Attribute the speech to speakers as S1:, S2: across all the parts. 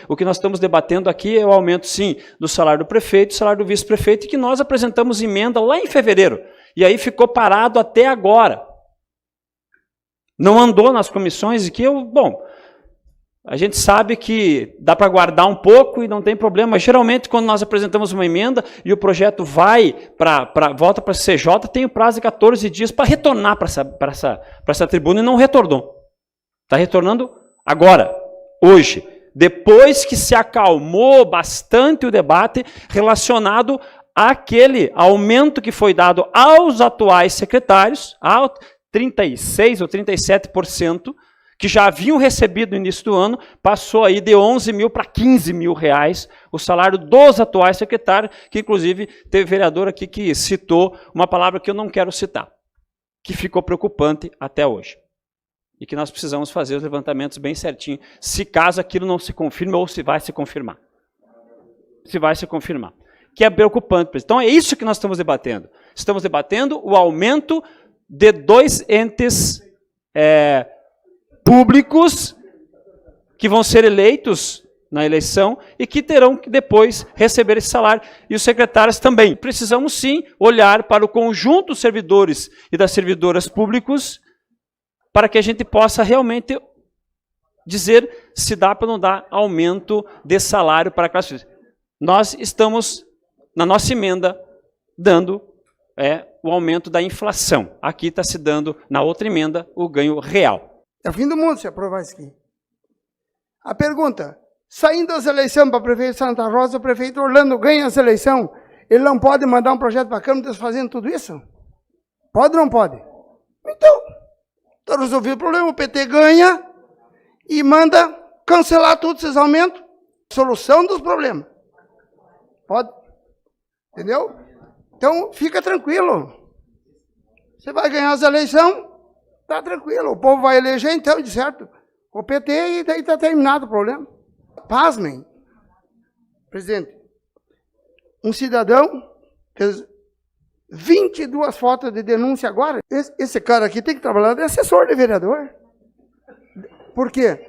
S1: o que nós estamos debatendo aqui é o aumento, sim, do salário do prefeito, do salário do vice-prefeito, e que nós apresentamos emenda lá em fevereiro. E aí ficou parado até agora. Não andou nas comissões, e que a gente sabe que dá para guardar um pouco e não tem problema, mas geralmente quando nós apresentamos uma emenda e o projeto volta para a CCJ, tem o prazo de 14 dias para retornar para essa tribuna, e não retornou. Está retornando agora, hoje, depois que se acalmou bastante o debate relacionado àquele aumento que foi dado aos atuais secretários, a 36% ou 37%, que já haviam recebido no início do ano, passou aí de 11 mil para 15 mil reais o salário dos atuais secretários, que inclusive teve vereador aqui que citou uma palavra que eu não quero citar, que ficou preocupante até hoje. E que nós precisamos fazer os levantamentos bem certinho, se caso aquilo não se confirme ou se vai se confirmar. Se vai se confirmar. Que é preocupante. Então é isso que nós estamos debatendo. Estamos debatendo o aumento de 2 entes públicos que vão ser eleitos na eleição e que terão que depois receber esse salário. E os secretários também. Precisamos sim olhar para o conjunto dos servidores e das servidoras públicos para que a gente possa realmente dizer se dá para não dar aumento de salário para a classe. Nós estamos, na nossa emenda, dando o aumento da inflação. Aqui está se dando, na outra emenda, o ganho real.
S2: É o fim do mundo se aprovar isso aqui. A pergunta, saindo das eleições para o prefeito de Santa Rosa, o prefeito Orlando ganha essa eleição, ele não pode mandar um projeto para a Câmara fazendo tudo isso? Pode ou não pode? Então, está resolvido o problema, o PT ganha e manda cancelar todos esses aumentos. Solução dos problemas. Pode? Entendeu? Então, fica tranquilo. Você vai ganhar as eleições, está tranquilo. O povo vai eleger, então, de certo, o PT e daí está terminado o problema. Pasmem. Presidente, um cidadão fez 22 fotos de denúncia agora. Esse cara aqui tem que trabalhar de assessor de vereador. Por quê?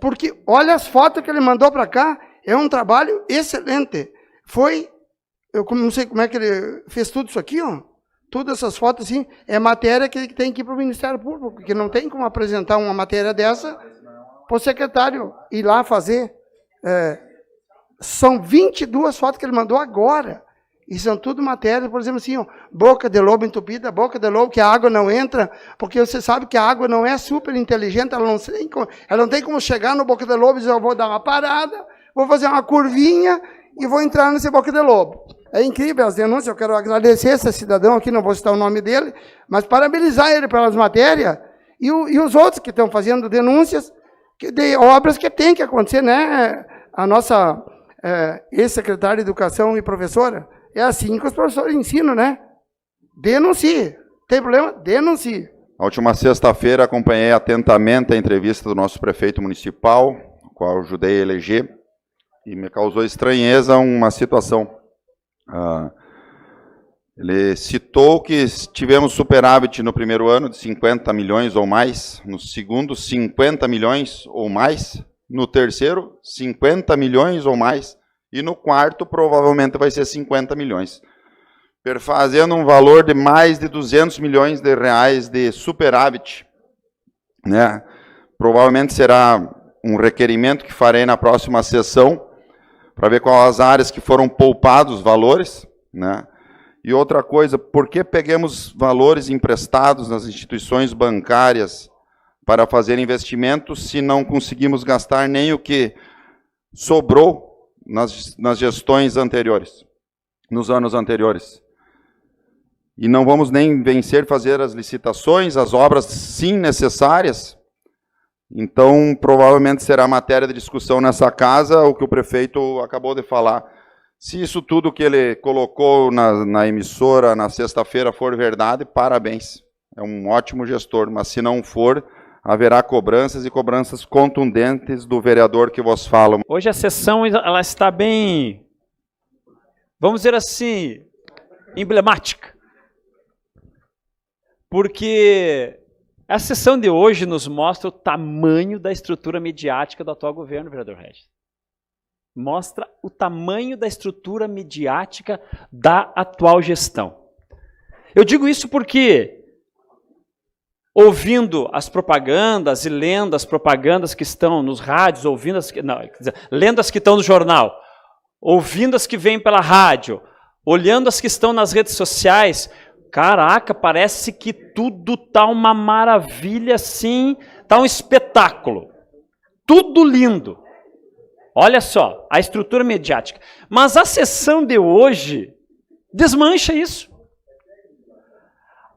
S2: Porque olha as fotos que ele mandou para cá, é um trabalho excelente. Eu não sei como é que ele fez tudo isso aqui, ó. Todas essas fotos, assim, é matéria que ele tem que ir para o Ministério Público, porque não tem como apresentar uma matéria dessa para o secretário ir lá fazer. São 22 fotos que ele mandou agora. E são tudo matérias, por exemplo, assim, ó, boca de lobo entupida, boca de lobo que a água não entra, porque você sabe que a água não é super inteligente, ela não tem como chegar no boca de lobo e dizer, eu vou dar uma parada, vou fazer uma curvinha e vou entrar nesse boca de lobo. É incrível as denúncias, eu quero agradecer esse cidadão aqui, não vou citar o nome dele, mas parabenizar ele pelas matérias e os outros que estão fazendo denúncias de obras que tem que acontecer, né? A nossa ex-secretária de Educação e professora, é assim que os professores ensinam, né? Denuncie. Tem problema? Denuncie.
S3: Na última sexta-feira, acompanhei atentamente a entrevista do nosso prefeito municipal, o qual eu ajudei a eleger, e me causou estranheza uma situação. Ele citou que tivemos superávit no primeiro ano de 50 milhões ou mais, no segundo 50 milhões ou mais, no terceiro 50 milhões ou mais, e no quarto provavelmente vai ser 50 milhões. Perfazendo um valor de mais de 200 milhões de reais de superávit, né? Provavelmente será um requerimento que farei na próxima sessão, para ver quais as áreas que foram poupados os valores, né? E outra coisa, por que peguemos valores emprestados nas instituições bancárias para fazer investimentos se não conseguimos gastar nem o que sobrou nas gestões anteriores, nos anos anteriores? E não vamos nem vencer fazer as licitações, as obras sim necessárias. Então, provavelmente será matéria de discussão nessa casa, o que o prefeito acabou de falar. Se isso tudo que ele colocou na emissora na sexta-feira for verdade, parabéns. É um ótimo gestor, mas se não for, haverá cobranças e cobranças contundentes do vereador que vos fala.
S1: Hoje a sessão ela está bem, vamos dizer assim, emblemática. Porque A sessão de hoje nos mostra o tamanho da estrutura midiática do atual governo, vereador Regis. Mostra o tamanho da estrutura midiática da atual gestão. Eu digo isso porque, ouvindo as propagandas e lendo as propagandas que estão nos rádios, lendo as que estão no jornal, ouvindo as que vêm pela rádio, olhando as que estão nas redes sociais, caraca, parece que tudo tá uma maravilha, assim, tá um espetáculo. Tudo lindo. Olha só, a estrutura mediática. Mas a sessão de hoje desmancha isso.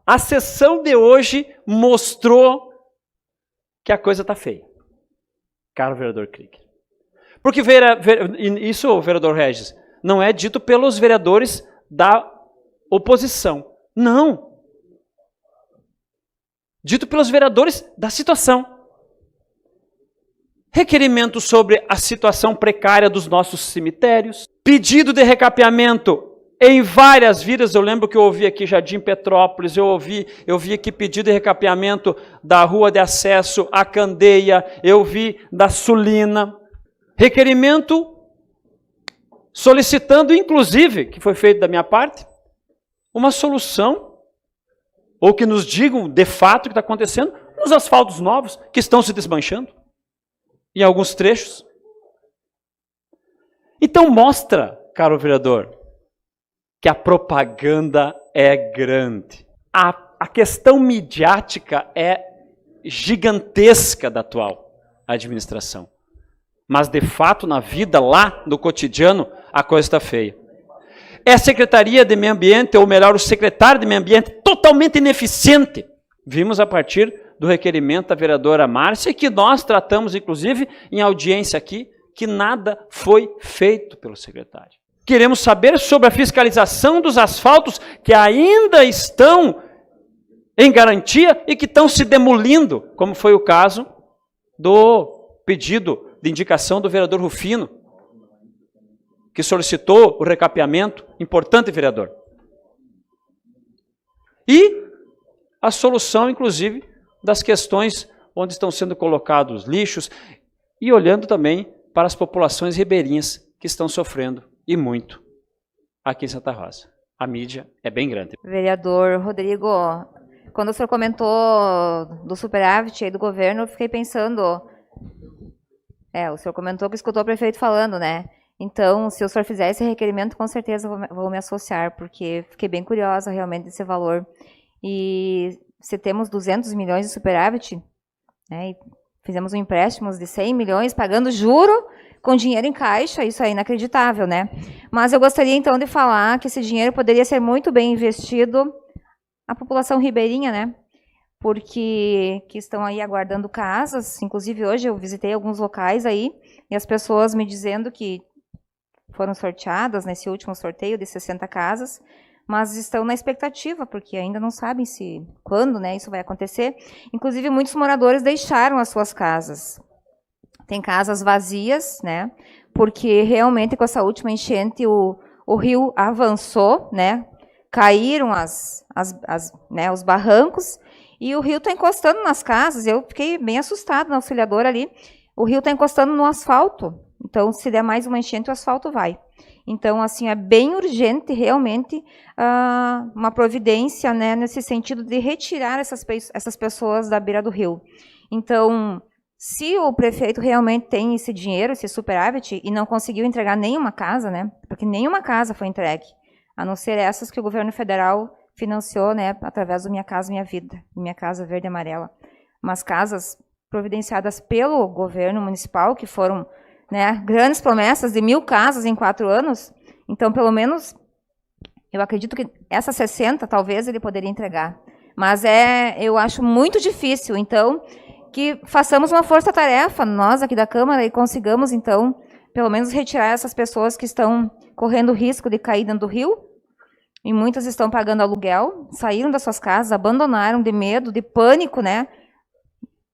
S1: A sessão de hoje mostrou que a coisa está feia. Caro vereador Krieger. Porque isso, vereador Regis, não é dito pelos vereadores da oposição. Não. Dito pelos vereadores da situação. Requerimento sobre a situação precária dos nossos cemitérios. Pedido de recapeamento em várias vias. Eu lembro que eu ouvi aqui Jardim Petrópolis, eu vi aqui pedido de recapeamento da rua de acesso à Candeia, eu vi da Sulina. Requerimento solicitando, inclusive, que foi feito da minha parte, uma solução, ou que nos digam de fato o que está acontecendo, nos asfaltos novos que estão se desmanchando, em alguns trechos. Então mostra, caro vereador, que a propaganda é grande. A questão midiática é gigantesca da atual administração. Mas, de fato, na vida, lá, no cotidiano, a coisa está feia. É a Secretaria de Meio Ambiente, ou melhor, o secretário de Meio Ambiente, totalmente ineficiente. Vimos a partir do requerimento da vereadora Márcia, que nós tratamos, inclusive, em audiência aqui, que nada foi feito pelo secretário. Queremos saber sobre a fiscalização dos asfaltos que ainda estão em garantia e que estão se demolindo, como foi o caso do pedido de indicação do vereador Rufino, que solicitou o recapeamento, importante vereador. E a solução, inclusive, das questões onde estão sendo colocados lixos e olhando também para as populações ribeirinhas que estão sofrendo, e muito, aqui em Santa Rosa. A mídia é bem grande.
S4: Vereador Rodrigo, quando o senhor comentou do superávit aí do governo, eu fiquei pensando... o senhor comentou que escutou o prefeito falando, né? Então, se o senhor fizer esse requerimento, com certeza vou me associar, porque fiquei bem curiosa realmente desse valor. E se temos 200 milhões de superávit, né, e fizemos um empréstimo de 100 milhões, pagando juro com dinheiro em caixa, isso é inacreditável, né? Mas eu gostaria, então, de falar que esse dinheiro poderia ser muito bem investido à população ribeirinha, né? Porque que estão aí aguardando casas, inclusive hoje eu visitei alguns locais aí, e as pessoas me dizendo que foram sorteadas nesse último sorteio de 60 casas, mas estão na expectativa, porque ainda não sabem quando, né, isso vai acontecer. Inclusive, muitos moradores deixaram as suas casas. Tem casas vazias, né, porque realmente com essa última enchente o rio avançou, né, caíram os barrancos, e o rio está encostando nas casas. Eu fiquei bem assustada na auxiliadora ali. O rio está encostando no asfalto. Então, se der mais uma enchente, o asfalto vai. Então, assim, é bem urgente, realmente, uma providência, né, nesse sentido de retirar essas pessoas da beira do rio. Então, se o prefeito realmente tem esse dinheiro, esse superávit, e não conseguiu entregar nenhuma casa, né, porque nenhuma casa foi entregue, a não ser essas que o governo federal financiou, né, através do Minha Casa Minha Vida, Minha Casa Verde e Amarela. Umas casas providenciadas pelo governo municipal, que foram, né, grandes promessas de 1.000 casas em 4 anos. Então, pelo menos, eu acredito que essas 60, talvez, ele poderia entregar. Mas eu acho muito difícil, então, que façamos uma força-tarefa, nós aqui da Câmara, e consigamos, então, pelo menos retirar essas pessoas que estão correndo risco de cair dentro do rio. E muitas estão pagando aluguel, saíram das suas casas, abandonaram de medo, de pânico, né?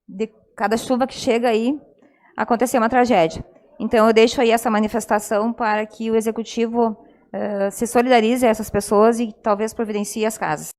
S4: De cada chuva que chega aí, acontecer uma tragédia. Então, eu deixo aí essa manifestação para que o Executivo se solidarize a essas pessoas e talvez providencie as casas.